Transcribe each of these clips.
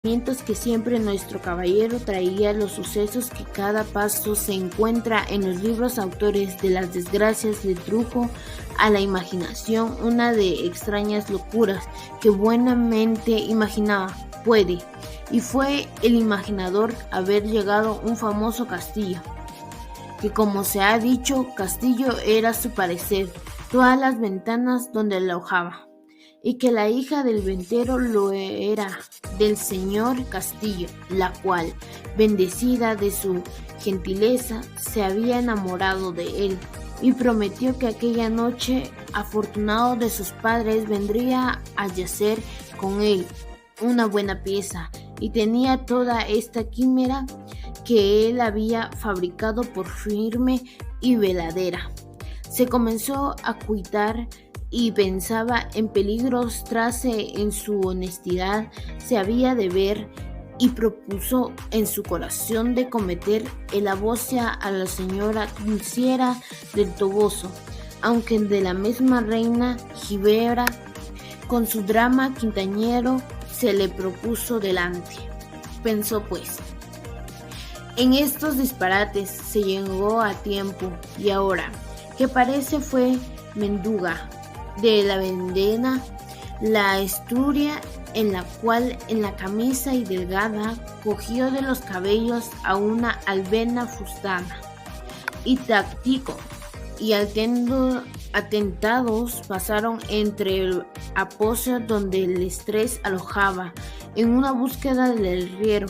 Que siempre nuestro caballero traía los sucesos que cada paso se encuentra en los libros autores de las desgracias le trujo a la imaginación una de extrañas locuras que buenamente imaginaba puede, y fue el imaginador haber llegado un famoso castillo, que como se ha dicho, castillo era su parecer, todas las ventanas donde alojaba, y que la hija del ventero lo era del señor Castillo, la cual, bendecida de su gentileza, se había enamorado de él, y prometió que aquella noche, afortunado de sus padres, vendría a yacer con él una buena pieza, y tenía toda esta quimera que él había fabricado por firme y veladera. Se comenzó a cuitar y pensaba en peligros, trase en su honestidad se había de ver, y propuso en su corazón de cometer el avocia a la señora Dulciera del Toboso, aunque de la misma reina Ginebra, con su drama quintañero, se le propuso delante. Pensó pues, en estos disparates se llegó a tiempo, y ahora, que parece fue Menduga de la Vendena, la Asturias, en la cual en la camisa y delgada cogió de los cabellos a una albena fustada, y táctico, y atentados pasaron entre el aposio donde el estrés alojaba, en una búsqueda del riero.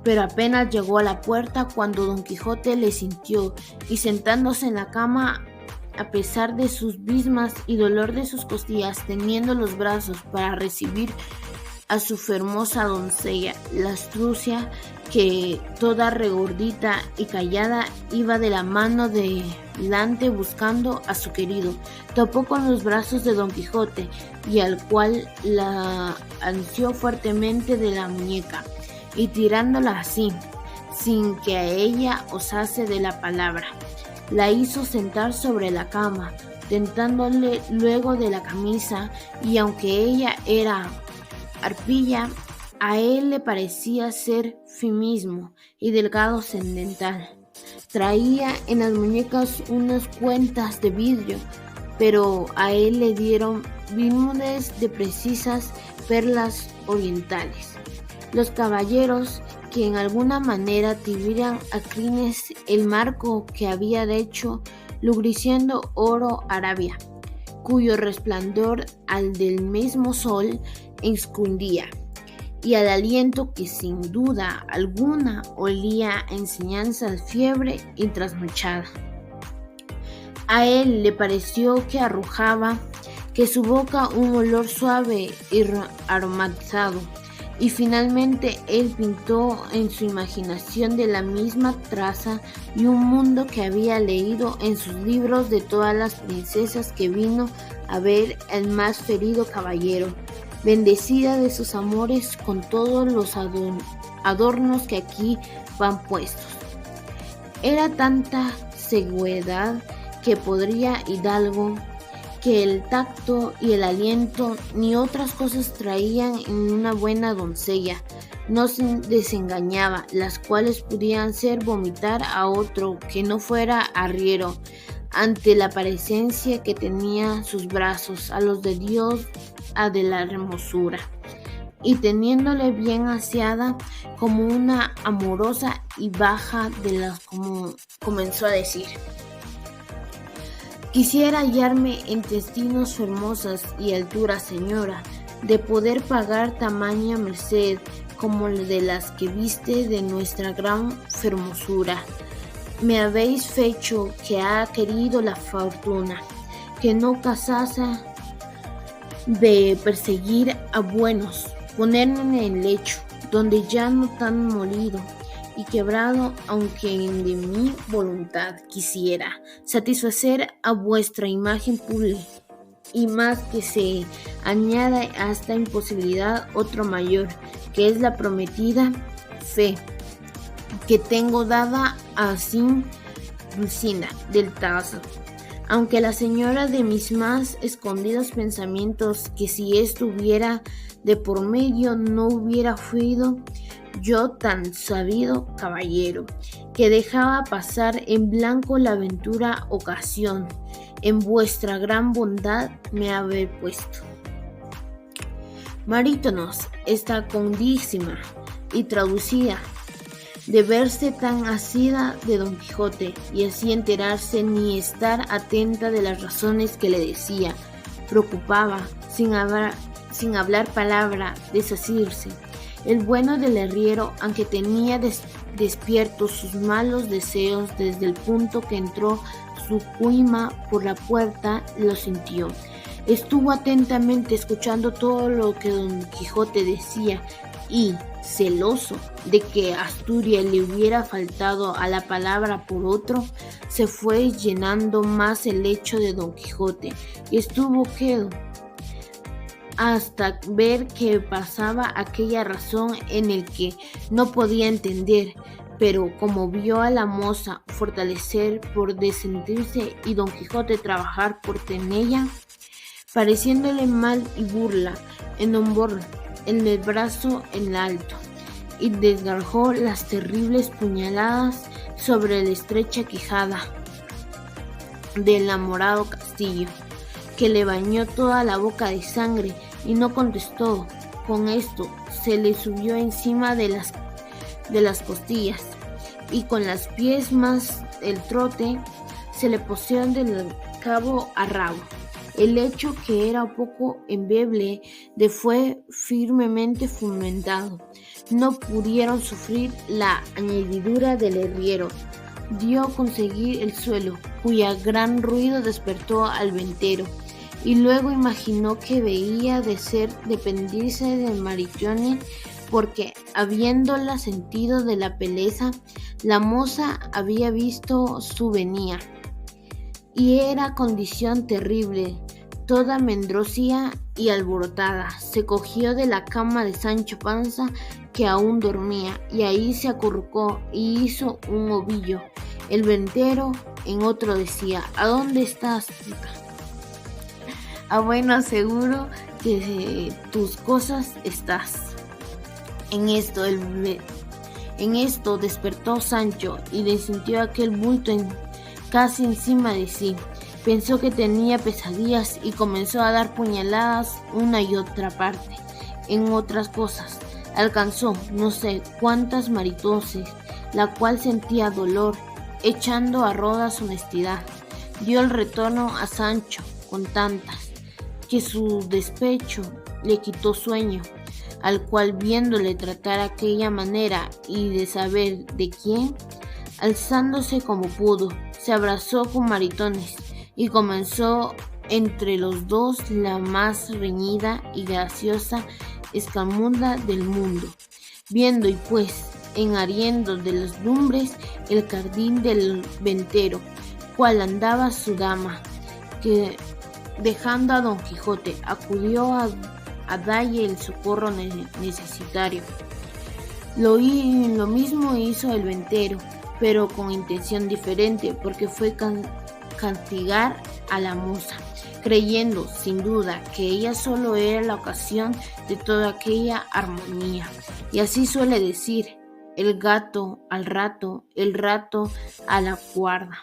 Pero apenas llegó a la puerta cuando Don Quijote le sintió, y sentándose en la cama, a pesar de sus bismas y dolor de sus costillas, teniendo los brazos para recibir a su hermosa doncella, la astucia, que toda regordita y callada iba de la mano delante buscando a su querido, topó con los brazos de Don Quijote, y al cual la ansió fuertemente de la muñeca, y tirándola así, sin que a ella osase de la palabra, la hizo sentar sobre la cama, tentándole luego de la camisa, y aunque ella era arpilla, a él le parecía ser finismo y delgado sedental. Traía en las muñecas unas cuentas de vidrio, pero a él le dieron vinudes de precisas perlas orientales. Los caballeros, que en alguna manera tuvieran a crines el marco que había hecho, lubriciendo oro Arabia, cuyo resplandor al del mismo sol escondía, y al aliento que sin duda alguna olía a enseñanza de fiebre y trasnochada. A él le pareció que arrojaba que su boca un olor suave y aromatizado, y finalmente él pintó en su imaginación de la misma traza y un mundo que había leído en sus libros de todas las princesas que vino a ver el más ferido caballero, bendecida de sus amores con todos los adornos que aquí van puestos. Era tanta ceguedad que podría hidalgo, que el tacto y el aliento ni otras cosas traían en una buena doncella, no se desengañaba, las cuales podían ser vomitar a otro que no fuera arriero, ante la presencia que tenía sus brazos, a los de Dios, a de la hermosura, y teniéndole bien aseada como una amorosa y baja de las, como comenzó a decir: quisiera hallarme en destinos hermosas y alturas, señora, de poder pagar tamaña merced como de las que viste de nuestra gran fermosura. Me habéis fecho que ha querido la fortuna, que no casase de perseguir a buenos, ponerme en el lecho, donde ya no tan molido y quebrado, aunque de mi voluntad quisiera satisfacer a vuestra imagen pública, y más que se añade a esta imposibilidad otro mayor, que es la prometida fe que tengo dada a sin Dulcinea del Toboso, aunque la señora de mis más escondidos pensamientos, que si estuviera de por medio, no hubiera sido yo tan sabido caballero, que dejaba pasar en blanco la ventura ocasión, en vuestra gran bondad me haber puesto. Marítonos está condísima y traducida, de verse tan asida de Don Quijote, y así enterarse ni estar atenta de las razones que le decía, preocupaba, sin hablar palabra, desasirse. El bueno del herrero, aunque tenía despiertos sus malos deseos desde el punto que entró su cuima por la puerta, lo sintió. Estuvo atentamente escuchando todo lo que Don Quijote decía y, celoso de que Asturias le hubiera faltado a la palabra por otro, se fue llenando más el lecho de Don Quijote y estuvo quedo hasta ver que pasaba aquella razón en el que no podía entender, pero como vio a la moza fortalecer por desentirse y Don Quijote trabajar por tenella, pareciéndole mal y burla, en el brazo en alto, y desgarró las terribles puñaladas sobre la estrecha quijada del enamorado Castillo, que le bañó toda la boca de sangre, y no contestó. Con esto se le subió encima de las costillas, y con las pies más el trote se le pusieron del cabo a rabo. El hecho, que era poco endeble, fue firmemente fomentado. No pudieron sufrir la añadidura del herrero. Dio conseguir el suelo, cuya gran ruido despertó al ventero, y luego imaginó que veía de ser dependirse de Maritornes, porque habiéndola sentido de la peleza, la moza había visto su venía, y era condición terrible. Toda mendrocía y alborotada, se cogió de la cama de Sancho Panza, que aún dormía, y ahí se acurrucó y hizo un ovillo. El ventero en otro decía: ¿A dónde estás, puta? Bueno, seguro que tus cosas estás. En esto despertó Sancho y le sintió aquel bulto casi encima de sí. Pensó que tenía pesadillas y comenzó a dar puñaladas una y otra parte en otras cosas. Alcanzó no sé cuántas maritoses, la cual sentía dolor, echando a rodas honestidad. Dio el retorno a Sancho con tantas, que su despecho le quitó sueño, al cual, viéndole tratar aquella manera y de saber de quién, alzándose como pudo, se abrazó con Maritornes y comenzó entre los dos la más reñida y graciosa escamunda del mundo, viendo y pues en ariendo de las lumbres el jardín del ventero, cual andaba su dama, que dejando a Don Quijote acudió a dalle el socorro necesitario. Lo mismo hizo el ventero, pero con intención diferente, porque fue castigar a la moza, creyendo sin duda que ella solo era la ocasión de toda aquella armonía. Y así suele decir: el gato al rato, el rato a la cuerda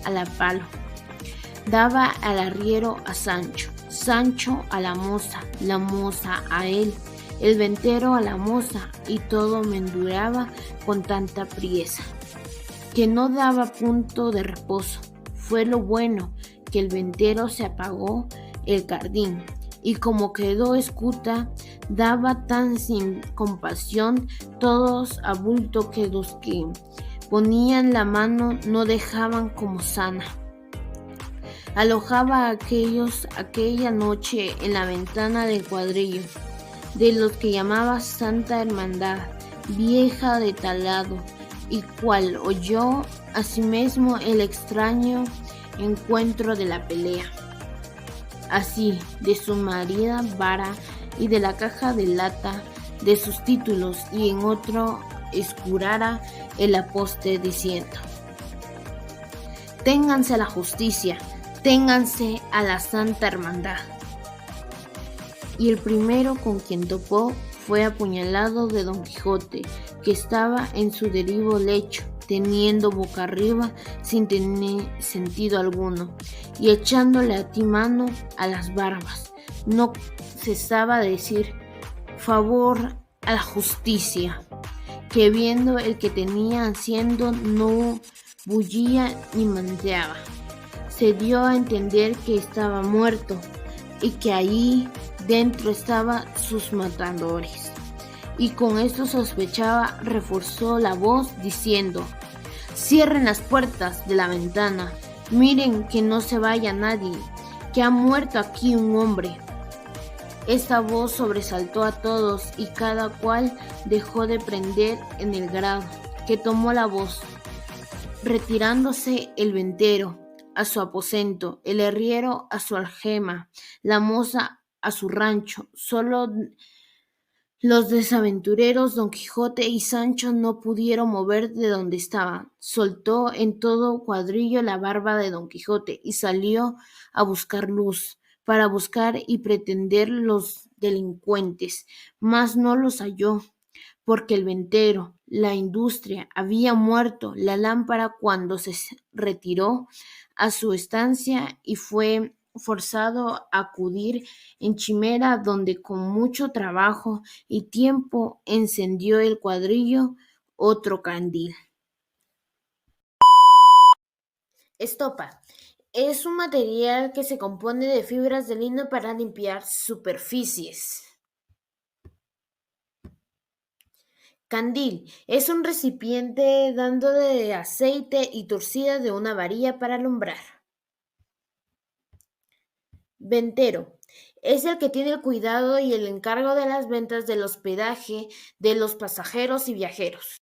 a la palo. Daba al arriero a Sancho, Sancho a la moza a él, el ventero a la moza, y todo menduraba con tanta priesa que no daba punto de reposo. Fue lo bueno que el ventero se apagó el jardín, y como quedó escuta, daba tan sin compasión todos a bulto que los que ponían la mano no dejaban como sana. Alojaba a aquellos aquella noche en la ventana del cuadrillo, de los que llamaba Santa Hermandad, vieja de talado, y cual oyó asimismo el extraño encuentro de la pelea, así de su marida vara y de la caja de lata de sus títulos, y en otro escurara el aposte diciendo: ténganse a la justicia, ténganse a la Santa Hermandad. y el primero con quien topó fue apuñalado de Don Quijote, que estaba en su derribo lecho, teniendo boca arriba sin tener sentido alguno, y echándole a ti mano a las barbas. No cesaba de decir: favor a la justicia, que viendo el que tenía haciendo no bullía ni manteaba. Se dio a entender que estaba muerto y que allí dentro estaban sus matadores. Y con esto sospechaba, reforzó la voz diciendo: cierren las puertas de la ventana, miren que no se vaya nadie, que ha muerto aquí un hombre. Esta voz sobresaltó a todos y cada cual dejó de prender en el grado que tomó la voz, retirándose el ventero a su aposento, el herrero a su aljema, la moza a su rancho. Solo los desaventureros Don Quijote y Sancho no pudieron mover de donde estaban. Soltó en todo cuadrillo la barba de Don Quijote y salió a buscar luz, para buscar y pretender los delincuentes, mas no los halló, porque el ventero, la industria, había muerto la lámpara cuando se retiró a su estancia y fue forzado a acudir en Chimera, donde con mucho trabajo y tiempo encendió el cuadrillo otro candil. Estopa. Es un material que se compone de fibras de lino para limpiar superficies. Candil es un recipiente dando de aceite y torcida de una varilla para alumbrar. Ventero es el que tiene el cuidado y el encargo de las ventas del hospedaje de los pasajeros y viajeros.